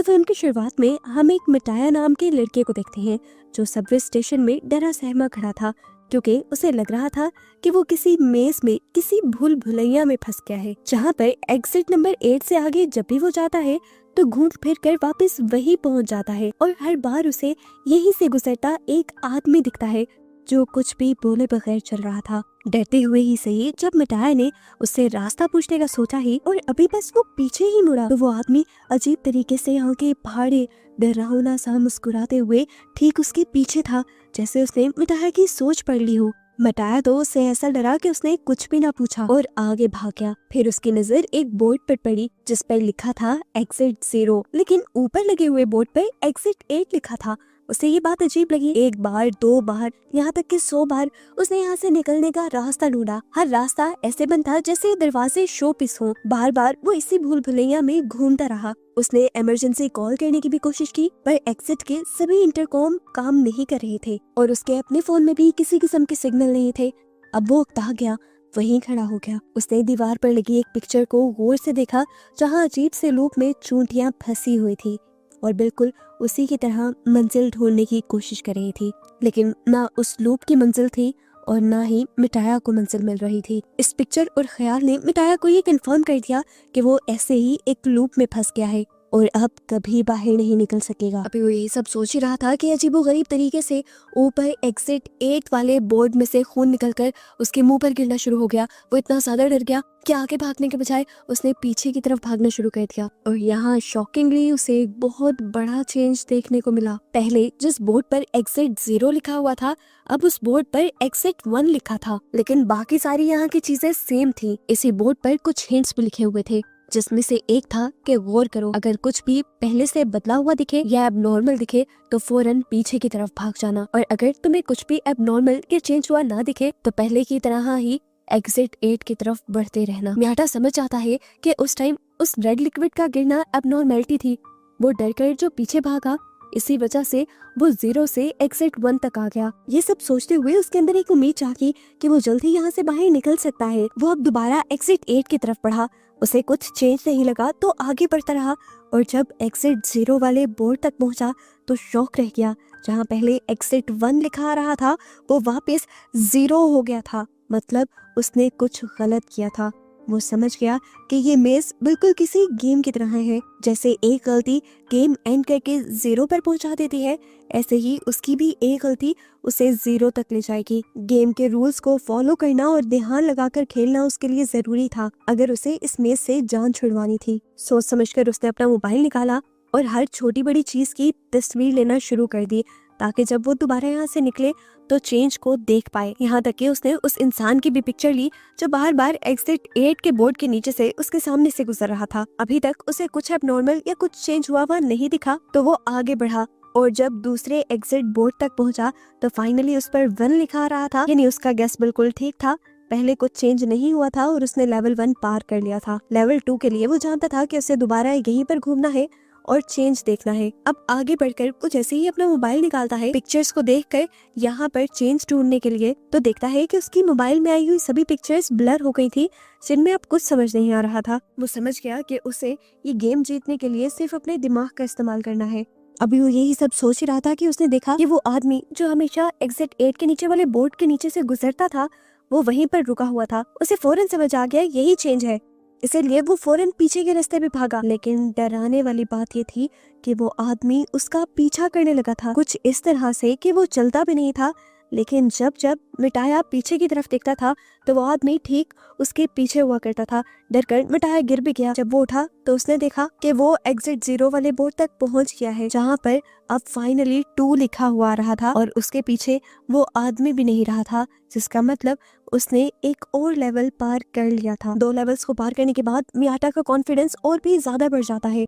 तो फिल्म की शुरुआत में हम एक मिटाया नाम के लड़के को देखते हैं जो सबवे स्टेशन में डरा सहमा खड़ा था क्योंकि उसे लग रहा था कि वो किसी मेज में किसी भूल भुलैया में फंस गया है, जहाँ पर एग्जिट नंबर 8 से आगे जब भी वो जाता है तो घूम फिर कर वापस वही पहुंच जाता है और हर बार उसे यहीं से गुजरता एक आदमी दिखता है जो कुछ भी बोले बगैर चल रहा था। डरते हुए ही सही, जब मिटाया ने उससे रास्ता पूछने का सोचा ही और अभी बस वो पीछे ही मुड़ा तो वो आदमी अजीब तरीके से आंखें फाड़े डरावना सा मुस्कुराते हुए ठीक उसके पीछे था, जैसे उसने मिटाया की सोच पढ़ ली हो। मिटाया तो उससे ऐसा डरा कि उसने कुछ भी ना पूछा और आगे भाग गया। फिर उसकी नजर एक बोर्ड पर पड़ी जिस पर लिखा था एग्जिट 0, लेकिन ऊपर लगे हुए बोर्ड पर एग्जिट 8 लिखा था। उसे ये बात अजीब लगी। एक बार, 2 बार, यहाँ तक कि 100 बार उसने यहाँ से निकलने का रास्ता ढूंढा। हर रास्ता ऐसे बंद था जैसे दरवाजे शो पीस हो। बार बार वो इसी भूल भुलैया में घूमता रहा। उसने इमरजेंसी कॉल करने की भी कोशिश की पर एग्जिट के सभी इंटरकॉम काम नहीं कर रहे थे और उसके अपने फोन में भी किसी किस्म के सिग्नल नहीं थे। अब वो उकता गया, वहीं खड़ा हो गया। उसने दीवार पर लगी एक पिक्चर को गौर से देखा जहाँ अजीब से लूप में चूंटियां फंसी हुई थी और बिल्कुल उसी की तरह मंजिल ढूंढने की कोशिश कर रही थी, लेकिन ना उस लूप की मंजिल थी और ना ही मिटाया को मंजिल मिल रही थी। इस पिक्चर और ख्याल ने मिटाया को ये कंफर्म कर दिया कि वो ऐसे ही एक लूप में फंस गया है और अब कभी बाहर नहीं निकल सकेगा। अभी वो यही सब सोच ही रहा था कि अजीबोगरीब तरीके से ऊपर एग्जिट 8 वाले बोर्ड में से खून निकलकर उसके मुंह पर गिरना शुरू हो गया। वो इतना ज्यादा डर गया कि आगे भागने के बजाय उसने पीछे की तरफ भागना शुरू कर दिया और यहाँ शॉकिंगली उसे एक बहुत बड़ा चेंज देखने को मिला। पहले जिस बोर्ड पर एग्जिट 0 लिखा हुआ था, अब उस बोर्ड पर एग्जिट 1 लिखा था, लेकिन बाकी सारी यहाँ की चीजें सेम थी। इसी बोर्ड पर कुछ हिंट्स भी लिखे हुए थे जिसमें से एक था कि गौर करो, अगर कुछ भी पहले से बदला हुआ दिखे या एबनॉर्मल दिखे तो फौरन पीछे की तरफ भाग जाना, और अगर तुम्हें कुछ भी एबनॉर्मल या चेंज हुआ ना दिखे तो पहले की तरह ही एग्जिट 8 की तरफ बढ़ते रहना। मियाटा समझ आता है कि उस टाइम उस रेड लिक्विड का गिरना एबनॉर्मलिटी थी। वो डर कर जो पीछे भागा, इसी वजह से वो 0 से एग्जिट 1 तक आ गया। ये सब सोचते हुए उसके अंदर एक उम्मीद जागी कि वो जल्द ही यहाँ से बाहर निकल सकता है। वो अब दोबारा एग्जिट 8 की तरफ बढ़ा। उसे कुछ चेंज नहीं लगा तो आगे बढ़ता रहा और जब एग्जिट 0 वाले बोर्ड तक पहुंचा तो शॉक रह गया। जहाँ पहले एग्जिट 1 लिखा आ रहा था वो वापस 0 हो गया था। मतलब उसने कुछ गलत किया था। वो समझ गया कि ये मेज बिल्कुल किसी गेम की तरह है। जैसे एक गलती गेम एंड करके 0 पर पहुंचा देती है, ऐसे ही उसकी भी एक गलती उसे 0 तक ले जाएगी। गेम के रूल्स को फॉलो करना और ध्यान लगाकर खेलना उसके लिए जरूरी था अगर उसे इस मेज से जान छुड़वानी थी। सोच समझकर उसने अपना मोबाइल निकाला और हर छोटी बड़ी चीज की तस्वीर लेना शुरू कर दी ताकि जब वो दोबारा यहाँ से निकले तो चेंज को देख पाए। यहाँ तक कि उसने उस इंसान की भी पिक्चर ली जो बार बार एग्जिट 8 के बोर्ड के नीचे से उसके सामने से गुजर रहा था। अभी तक उसे कुछ एबनॉर्मल या कुछ चेंज हुआ हुआ नहीं दिखा तो वो आगे बढ़ा और जब दूसरे एग्जिट बोर्ड तक पहुंचा तो फाइनली उस पर 1 लिखा आ रहा था, यानी उसका गेस बिल्कुल ठीक था। पहले कुछ चेंज नहीं हुआ था और उसने लेवल 1 पार कर लिया था। लेवल 2 के लिए वो जानता था कि उसे दोबारा यहीं पर घूमना है और चेंज देखना है। अब आगे बढ़कर वो जैसे ही अपना मोबाइल निकालता है पिक्चर्स को देखकर यहाँ पर चेंज ढूंढने के लिए, तो देखता है कि उसकी मोबाइल में आई हुई सभी पिक्चर्स ब्लर हो गई थी जिनमें अब कुछ समझ नहीं आ रहा था। वो समझ गया कि उसे ये गेम जीतने के लिए सिर्फ अपने दिमाग का इस्तेमाल करना है। अभी वो यही सब सोच ही रहा था कि उसने देखा कि वो आदमी जो हमेशा एग्जिट 8 के नीचे वाले बोर्ड के नीचे से गुजरता था वो वहीं पर रुका हुआ था। उसे फौरन समझ आ गया यही चेंज है, इसलिए वो फौरन पीछे के रास्ते पे भागा। लेकिन डराने वाली बात ये थी कि वो आदमी उसका पीछा करने लगा था, कुछ इस तरह से कि वो चलता भी नहीं था, लेकिन जब जब मिटाया पीछे की तरफ देखता था तो वो आदमी ठीक उसके पीछे हुआ करता था। डरकर मिटाया गिर भी गया। जब वो उठा तो उसने देखा कि वो एग्जिट 0 वाले बोर्ड तक पहुंच गया है जहां पर अब फाइनली 2 लिखा हुआ आ रहा था और उसके पीछे वो आदमी भी नहीं रहा था, जिसका मतलब उसने एक और लेवल पार कर लिया था। 2 लेवल्स को पार करने के बाद मियाटा का कॉन्फिडेंस और भी ज्यादा बढ़ जाता है।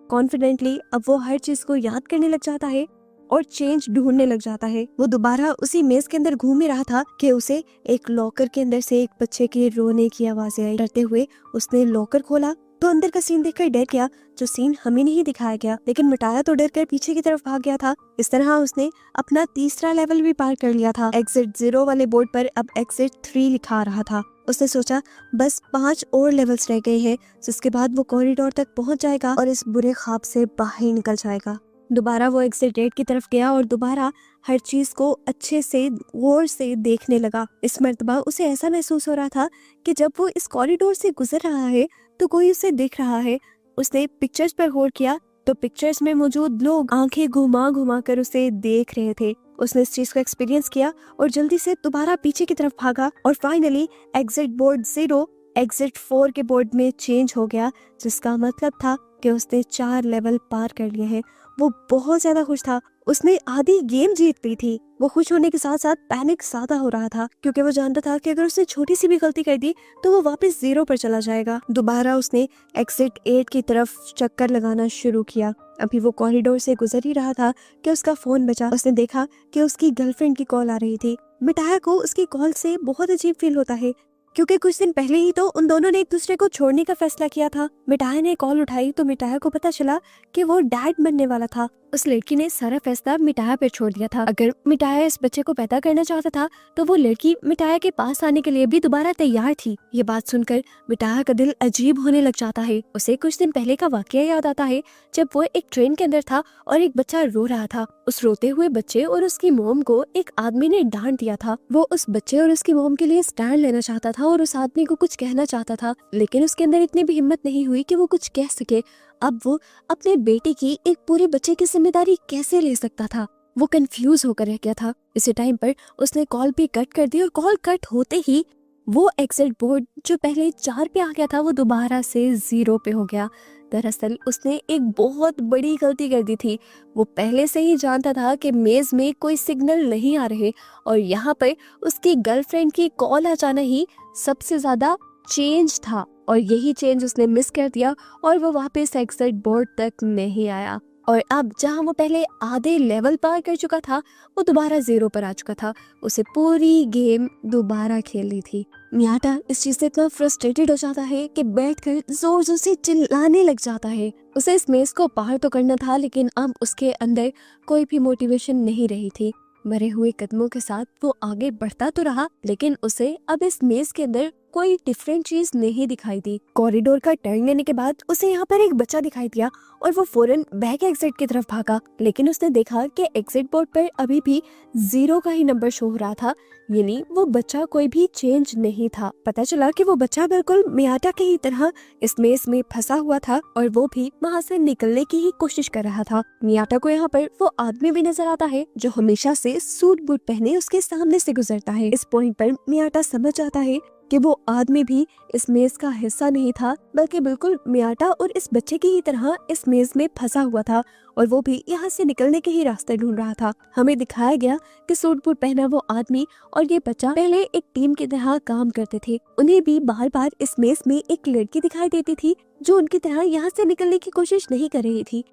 कॉन्फिडेंटली अब वो हर चीज को याद करने लग जाता है और चेंज ढूंढने लग जाता है। वो दोबारा उसी मेज के अंदर घूम ही रहा था कि उसे एक लॉकर के अंदर से एक बच्चे के रोने की आवाजें आई। डरते हुए उसने लॉकर खोला तो अंदर का सीन देखकर डर गया, जो सीन हमें नहीं दिखाया गया, लेकिन मिटाया तो डर कर पीछे की तरफ भाग गया था। इस तरह उसने अपना तीसरा लेवल भी पार कर लिया था। एग्जिट 0 वाले बोर्ड पर अब एग्जिट 3 लिखा आ रहा था। उसने सोचा बस 5 और लेवल्स रह गए हैं, जिसके बाद वो कॉरिडोर तक पहुंच जाएगा और इस बुरे ख्वाब से बाहर निकल जाएगा। दोबारा वो एग्जिट गेट की तरफ गया और दोबारा हर चीज को अच्छे से गौर से देखने लगा। इस मर्तबा उसे ऐसा महसूस हो रहा था कि जब वो इस कॉरिडोर से गुजर रहा है तो कोई उसे देख रहा है। उसने पिक्चर्स पर गौर किया तो पिक्चर्स में मौजूद लोग आंखें घुमा घुमा कर उसे देख रहे थे। उसने इस चीज को एक्सपीरियंस किया और जल्दी से दोबारा पीछे की तरफ भागा और फाइनली एग्जिट बोर्ड 0 एग्जिट 4 के बोर्ड में चेंज हो गया, जिसका मतलब था कि उसने 4 लेवल पार कर लिए हैं। वो बहुत ज्यादा खुश था। उसने आधी गेम जीत ली थी। वो खुश होने के साथ साथ पैनिक ज्यादा हो रहा था, क्योंकि वो जानता था कि अगर उसने छोटी सी भी गलती कर दी तो वो वापस 0 पर चला जाएगा। दोबारा उसने एग्जिट 8 की तरफ चक्कर लगाना शुरू किया। अभी वो कॉरिडोर से गुजर ही रहा था कि उसका फोन बजा। उसने देखा कि उसकी गर्लफ्रेंड की कॉल आ रही थी। मिटाया को उसकी कॉल से बहुत अजीब फील होता है, क्योंकि कुछ दिन पहले ही तो उन दोनों ने एक दूसरे को छोड़ने का फैसला किया था। मिटाया ने कॉल उठाई तो मिटाया को पता चला कि वो डैड बनने वाला था। उस लड़की ने सारा फैसला मिटाया पे छोड़ दिया था। अगर मिटाया इस बच्चे को पैदा करना चाहता था तो वो लड़की मिटाया के पास आने के लिए भी दोबारा तैयार थी। ये बात सुनकर मिटाया का दिल अजीब होने लग जाता है। उसे कुछ दिन पहले का वाकया याद आता है, जब वो एक ट्रेन के अंदर था और एक बच्चा रो रहा था। उस रोते हुए बच्चे और उसकी मोम को एक आदमी ने डांट दिया था। वो उस बच्चे और उसकी मोम के लिए स्टैंड लेना चाहता था और उस आदमी को कुछ कहना चाहता था, लेकिन उसके अंदर इतनी भी हिम्मत नहीं हुई कि वो कुछ कह सके। अब वो अपने बेटे की एक पूरे बच्चे की जिम्मेदारी कैसे ले सकता था? वो कंफ्यूज होकर रह गया था। इसी टाइम पर उसने कॉल भी कट कर दी और कॉल कट होते ही वो एग्जिट बोर्ड जो पहले 4 पे आ गया था वो दोबारा से 0 पे हो गया। दरअसल उसने एक बहुत बड़ी गलती कर दी थी। वो पहले से ही जानता था कि मेज में कोई सिग्नल नहीं आ रहे और यहाँ पर उसकी गर्लफ्रेंड की कॉल आ जाना ही सबसे ज्यादा चेंज था और यही चेंज उसने मिस कर दिया और वो वापस एग्जिट बोर्ड तक नहीं आया। और अब जहाँ वो पहले आधे लेवल पार कर चुका था वो दोबारा 0 पर आ चुका था। उसे पूरी गेम दोबारा खेलनी थी। मियाटा इस चीज से इतना फ्रस्ट्रेटेड हो जाता है कि बैठकर जोर जोर से चिल्लाने लग जाता है। उसे इस मेज को पार तो करना था, लेकिन अब उसके अंदर कोई भी मोटिवेशन नहीं रही थी। मरे हुए कदमों के साथ वो आगे बढ़ता तो रहा, लेकिन उसे अब इस मेज के अंदर कोई डिफरेंट चीज नहीं दिखाई दी। कॉरिडोर का टर्न लेने के बाद उसे यहाँ पर एक बच्चा दिखाई दिया और वो फौरन बैक एग्जिट की तरफ भागा, लेकिन उसने देखा कि एग्जिट बोर्ड पर अभी भी 0 का ही नंबर शो हो रहा था, यानी वो बच्चा कोई भी चेंज नहीं था। पता चला कि वो बच्चा बिल्कुल मियाटा की ही तरह इस मेज में फंसा हुआ था और वो भी वहाँ से निकलने की ही कोशिश कर रहा था। मियाटा को यहाँ पर वो आदमी भी नजर आता है जो हमेशा से सूट बूट पहने उसके सामने से गुजरता है। इस पॉइंट पर मियाटा समझ जाता है कि वो आदमी भी इस मेज का हिस्सा नहीं था, बल्कि बिल्कुल मियाटा और इस बच्चे की ही तरह इस मेज में फंसा हुआ था और वो भी यहाँ से निकलने के ही रास्ते ढूंढ रहा था। हमें दिखाया गया कि सूट बूट पहना वो आदमी और ये बच्चा पहले एक टीम की तरह काम करते थे। उन्हें भी बार बार इस मेज में एक लड़की दिखाई देती थी जो उनकी तरह यहाँ से निकलने की कोशिश नहीं कर रही थी।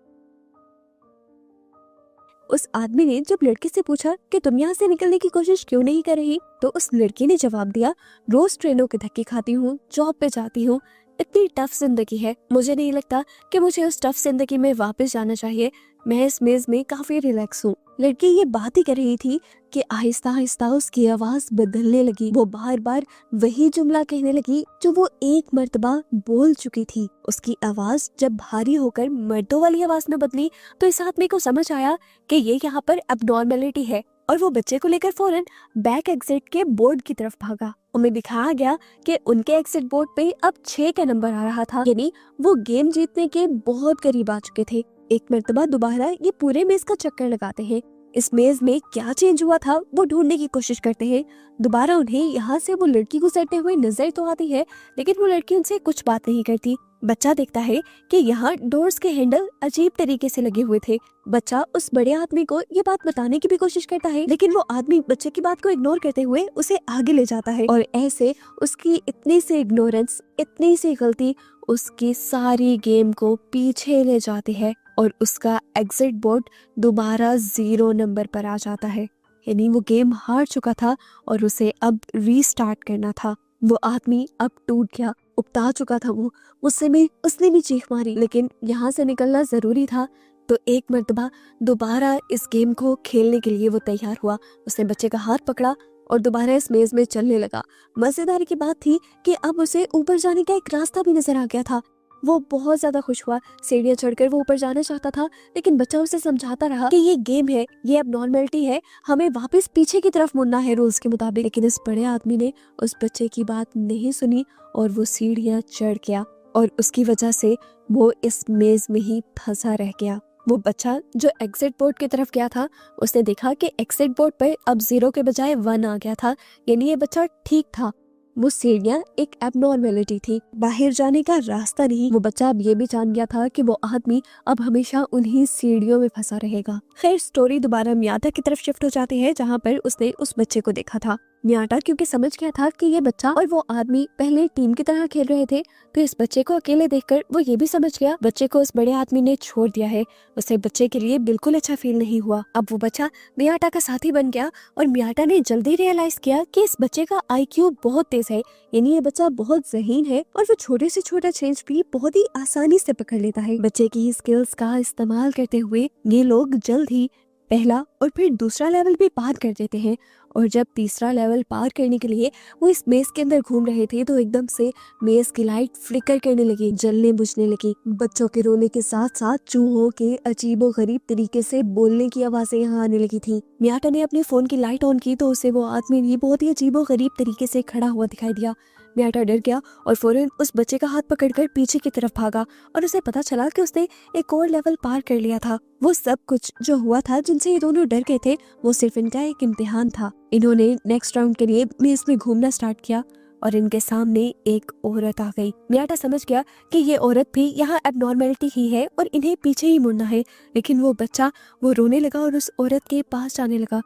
उस आदमी ने जब लड़की से पूछा कि तुम यहाँ से निकलने की कोशिश क्यों नहीं कर रही, तो उस लड़की ने जवाब दिया, रोज ट्रेनों के धक्के खाती हूँ, जॉब पे जाती हूँ, इतनी टफ जिंदगी है, मुझे नहीं लगता कि मुझे उस टफ जिंदगी में वापस जाना चाहिए। मैं इस मेज में काफी रिलैक्स हूँ। लड़की ये बात ही कर रही थी कि आहिस्ता आहिस्ता उसकी आवाज बदलने लगी। वो बार बार वही जुमला कहने लगी जो वो एक मर्तबा बोल चुकी थी। उसकी आवाज जब भारी होकर मर्दों वाली आवाज में बदली तो इस आदमी को समझ आया कि ये यहाँ पर अबनॉर्मेलिटी है और वो बच्चे को लेकर फौरन बैक एग्जिट के बोर्ड की तरफ भागा। उन्हें दिखाया गया कि उनके एग्जिट बोर्ड पे अब 6 का नंबर आ रहा था, यानी वो गेम जीतने के बहुत करीब आ चुके थे। एक मर्तबा दोबारा ये पूरे मेज का चक्कर लगाते हैं। इस मेज में क्या चेंज हुआ था वो ढूंढने की कोशिश करते हैं। दोबारा उन्हें यहाँ से वो लड़की गुजरते हुए नजर तो आती है, लेकिन वो लड़की उनसे कुछ बात नहीं करती। बच्चा देखता है कि यहाँ डोर्स के हैंडल अजीब तरीके से लगे हुए थे। बच्चा उस बड़े आदमी को ये बात बताने की भी कोशिश करता है, लेकिन वो आदमी बच्चे की बात को इग्नोर करते हुए उसे आगे ले जाता है और ऐसे उसकी इतनी सी इग्नोरेंस, इतनी सी गलती उसकी सारी गेम को पीछे ले जाती है और उसका एग्जिट बोर्ड दोबारा 0 नंबर पर आ जाता है। यानी वो गेम हार चुका था और उसे अब रीस्टार्ट करना था। वो आदमी अब टूट गया, उकता चुका था वो। उसने भी चीख मारी, लेकिन यहाँ से निकलना जरूरी था। तो एक मर्तबा दोबारा इस गेम को खेलने के लिए वो तैयार हुआ। उसने बच्चे का हाथ पकड़ा और दोबारा इस मेज में चलने लगा। मजेदार की बात थी कि अब उसे ऊपर जाने का एक रास्ता भी नजर आ गया था। वो बहुत ज्यादा खुश हुआ। सीढ़ियां चढ़कर वो ऊपर जाना चाहता था, लेकिन बच्चा उसे समझाता रहा कि ये गेम है, ये अब नॉर्मलिटी है, हमें वापस पीछे की तरफ मुड़ना है रूल्स के मुताबिक। लेकिन इस बड़े आदमी ने उस बच्चे की बात नहीं सुनी और वो सीढ़ियां चढ़ गया और उसकी वजह से वो इस मेज में ही फंसा रह गया। वो बच्चा जो एग्जिट बोर्ड की तरफ गया था, उसने देखा कि एग्जिट बोर्ड पर अब 0 के बजाय 1 आ गया था, यानी ये बच्चा ठीक था। वो सीढ़ियां एक एबनॉर्मेलिटी थी, बाहर जाने का रास्ता नहीं। वो बच्चा अब ये भी जान गया था कि वो आदमी अब हमेशा उन्हीं सीढ़ियों में फंसा रहेगा। खैर, स्टोरी दोबारा मियाटा की तरफ शिफ्ट हो जाती है, जहाँ पर उसने उस बच्चे को देखा था। मियाटा क्योंकि समझ गया था कि ये बच्चा और वो आदमी पहले टीम की तरह खेल रहे थे, तो इस बच्चे को अकेले देखकर वो ये भी समझ गया बच्चे को उस बड़े आदमी ने छोड़ दिया है। उसे बच्चे के लिए बिल्कुल अच्छा फील नहीं हुआ। अब वो बच्चा मियाटा का साथी बन गया और मियाटा ने जल्दी रियलाइज किया कि इस बच्चे का IQ बहुत तेज है, यानी ये बच्चा बहुत ज़हीन है और वो छोटे से छोटा चेंज भी बहुत ही आसानी से पकड़ लेता है। बच्चे की स्किल्स का इस्तेमाल करते हुए ये लोग जल्द ही पहला और फिर दूसरा लेवल भी पार कर देते हैं। और जब तीसरा लेवल पार करने के लिए वो इस मेज के अंदर घूम रहे थे, तो एकदम से मेज की लाइट फ्लिकर करने लगी, जलने बुझने लगी। बच्चों के रोने के साथ साथ चूहों के अजीबो गरीब तरीके से बोलने की आवाजें यहाँ आने लगी थी। मियाटा ने अपने फोन की लाइट ऑन की तो उसे वो आदमी भी बहुत ही अजीबो गरीब तरीके से खड़ा हुआ दिखाई दिया। मियाटा डर गया और फौरन उस बच्चे का हाथ पकड़कर पीछे की तरफ भागा और उसे पता चला कि उसने एक और लेवल पार कर लिया था। वो सब कुछ जो हुआ था, जिनसे ये दोनों डर गए थे, वो सिर्फ इनका एक इम्तिहान था। इन्होंने नेक्स्ट राउंड के लिए मेज में घूमना स्टार्ट किया और इनके सामने एक औरत आ गई। मियाटा समझ गया कि ये औरत भी यहाँ एबनॉर्मेलिटी ही है और इन्हें पीछे ही मुड़ना है। लेकिन वो बच्चा वो रोने लगा और उस औरत के पास जाने लगा।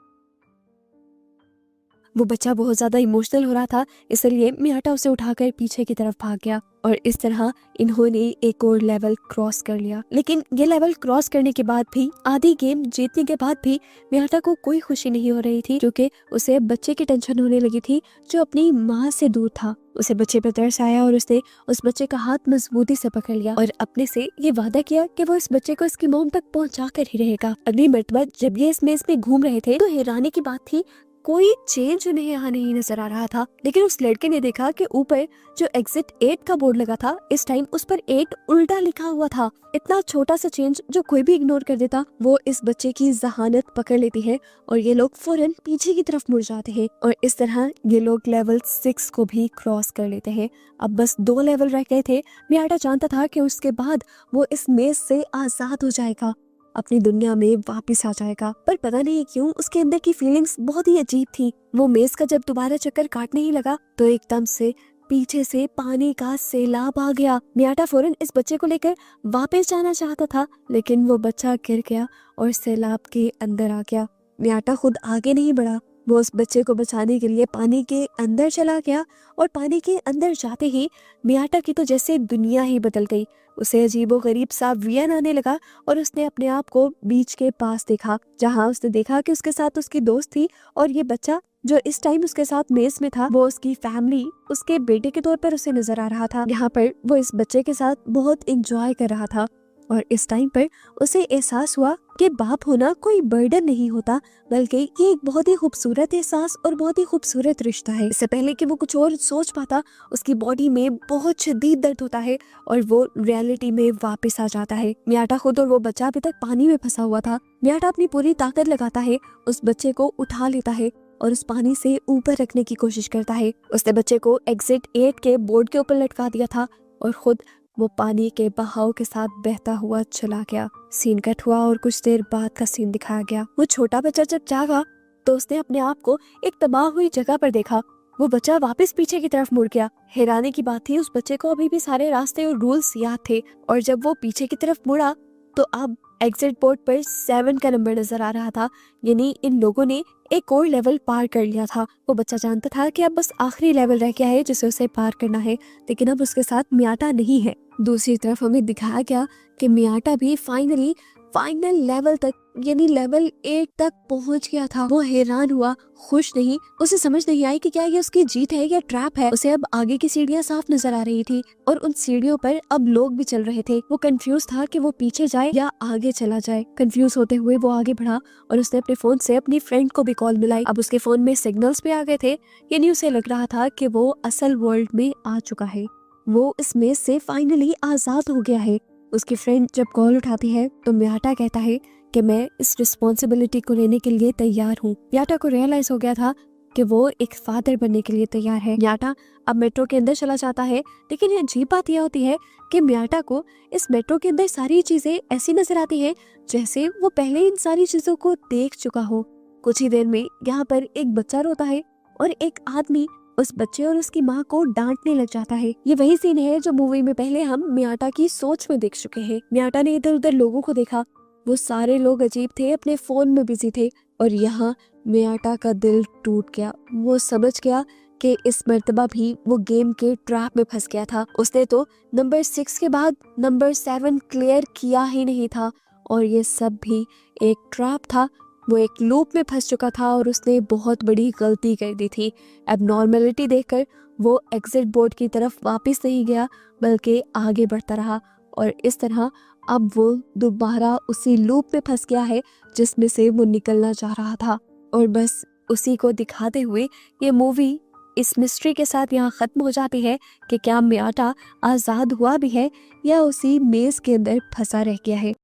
वो बच्चा बहुत ज्यादा इमोशनल हो रहा था, इसलिए मियाटा उसे उठाकर पीछे की तरफ भाग गया और इस तरह इन्होंने एक और लेवल क्रॉस कर लिया। लेकिन ये लेवल क्रॉस करने के बाद भी, आधी गेम जीतने के बाद भी मियाटा को कोई खुशी नहीं हो रही थी, क्योंकि उसे बच्चे की टेंशन होने लगी थी जो अपनी माँ से दूर था। उसे बच्चे पर तरस आया और उसने उस बच्चे का हाथ मजबूती से पकड़ लिया और अपने से ये वादा किया कि वो इस बच्चे को इसकी मोम तक पहुंचा कर ही रहेगा। अगली मर्तबा जब ये इस मेज में घूम रहे थे, तो हैरानी की बात थी कोई चेंज उन्हें यहाँ नहीं नजर आ रहा था। लेकिन उस लड़के ने देखा कि ऊपर जो एग्जिट 8 का बोर्ड लगा था, इस टाइम उस पर 8 उल्टा लिखा हुआ था। इतना छोटा सा चेंज जो कोई भी इग्नोर कर देता, वो इस बच्चे की जहानत पकड़ लेती है और ये लोग फौरन पीछे की तरफ मुड़ जाते हैं और इस तरह ये लोग लेवल 6 को भी क्रॉस कर लेते हैं। अब बस 2 लेवल रह गए थे। मियाटा जानता था कि उसके बाद वो इस मेज से आजाद हो जाएगा, अपनी दुनिया में वापस आ जाएगा। पर पता नहीं क्यों उसके अंदर की फीलिंग्स बहुत ही अजीब थी। वो मेज का जब दोबारा चक्कर काटने ही लगा, तो एकदम से पीछे से पानी का सैलाब आ गया। मियाटा फौरन इस बच्चे को लेकर वापस जाना चाहता था, लेकिन वो बच्चा गिर गया और सैलाब के अंदर आ गया। मियाटा खुद आगे नहीं बढ़ा, वो उस बच्चे को बचाने के लिए पानी के अंदर चला गया और पानी के अंदर जाते ही मियाटा की तो जैसे दुनिया ही बदल गई। उसे अजीबो गरीब सा वियन आने लगा और उसने अपने आप को बीच के पास देखा, जहां उसने देखा कि उसके साथ उसकी दोस्त थी और ये बच्चा जो इस टाइम उसके साथ मेज में था, वो उसकी फैमिली, उसके बेटे के तौर पर उसे नजर आ रहा था। यहाँ पर वो इस बच्चे के साथ बहुत एंजॉय कर रहा था और इस टाइम पर उसे एहसास हुआ कि बाप होना कोई बर्डन नहीं होता, बल्कि ये एक बहुत ही खूबसूरत एहसास और बहुत ही खूबसूरत रिश्ता है। इससे पहले कि वो कुछ और सोच पाता, उसकी बॉडी में बहुत शदीद दर्द होता है और वो रियलिटी में वापस आ जाता है। मियाटा खुद और वो बच्चा अभी तक पानी में फंसा हुआ था। मियाटा अपनी पूरी ताकत लगाता है, उस बच्चे को उठा लेता है और उस पानी से ऊपर रखने की कोशिश करता है। उसने बच्चे को एग्जिट 8 के बोर्ड के ऊपर लटका दिया था और खुद वो पानी के बहाव के साथ बहता हुआ चला गया। सीन कट हुआ और कुछ देर बाद का सीन दिखाया गया। वो छोटा बच्चा जब जागा तो उसने अपने आप को एक तबाह हुई जगह पर देखा। वो बच्चा वापस पीछे की तरफ मुड़ गया। हैरानी की बात थी, उस बच्चे को अभी भी सारे रास्ते और रूल्स याद थे और जब वो पीछे की तरफ मुड़ा तो अब एग्जिट बोर्ड पर 7 का नंबर नजर आ रहा था, यानी इन लोगों ने एक और लेवल पार कर लिया था। वो बच्चा जानता था कि अब बस आखिरी लेवल रह गया है जिसे उसे पार करना है, लेकिन अब उसके साथ मियाटा नहीं है। दूसरी तरफ हमें दिखाया गया कि मियाटा भी फाइनल लेवल तक यानी लेवल 8 तक पहुंच गया था। वो हैरान हुआ, खुश नहीं। उसे समझ नहीं आई कि क्या ये उसकी जीत है या ट्रैप है। उसे अब आगे की सीढ़ियां साफ नजर आ रही थी और उन सीढ़ियों पर अब लोग भी चल रहे थे। वो कंफ्यूज था कि वो पीछे जाए या आगे चला जाए। कंफ्यूज होते हुए वो आगे बढ़ा और उसने अपने फोन से अपनी फ्रेंड को भी कॉल मिलाई। अब उसके फोन में सिग्नल्स पे आ गए थे, यानी उसे लग रहा था कि वो असल वर्ल्ड में आ चुका है। वो इस मेज से फाइनली आजाद हो गया है। उसकी फ्रेंड जब कॉल उठाती है तो म्याटा कहता है कि मैं इस रिस्पॉन्सिबिलिटी को लेने के लिए तैयार हूँ। म्याटा को रियलाइज हो गया था कि वो एक फादर बनने के लिए तैयार है। म्याटा अब मेट्रो के अंदर चला जाता है, लेकिन अजीब बात यह होती है कि म्याटा को इस मेट्रो के अंदर सारी चीजें ऐसी नजर आती हैं जैसे वो पहले इन सारी चीजों को देख चुका हो। कुछ ही देर में यहाँ पर एक बच्चा रोता है और एक आदमी उस बच्चे और उसकी माँ को डांटने लग जाता है। ये वही सीन है जो मूवी में पहले हम म्याटा की सोच में देख चुके हैं। म्याटा ने इधर उधर लोगों को देखा, वो सारे लोग अजीब थे, अपने फोन में बिजी थे और यहाँ म्याटा का दिल टूट गया। वो समझ गया कि इस मर्तबा भी वो गेम के ट्रैप में फंस गया था। उसने तो नंबर 6 के बाद नंबर 7 क्लियर किया ही नहीं था और ये सब भी एक ट्रैप था। वो एक लूप में फंस चुका था और उसने बहुत बड़ी गलती कर दी थी। एबनॉर्मलिटी देखकर वो एग्जिट बोर्ड की तरफ वापस नहीं गया बल्कि आगे बढ़ता रहा और इस तरह अब वो दोबारा उसी लूप में फंस गया है जिसमें से वो निकलना चाह रहा था। और बस उसी को दिखाते हुए ये मूवी इस मिस्ट्री के साथ यहाँ खत्म हो जाती है कि क्या म्याटा आजाद हुआ भी है या उसी मेज के अंदर फंसा रह गया है।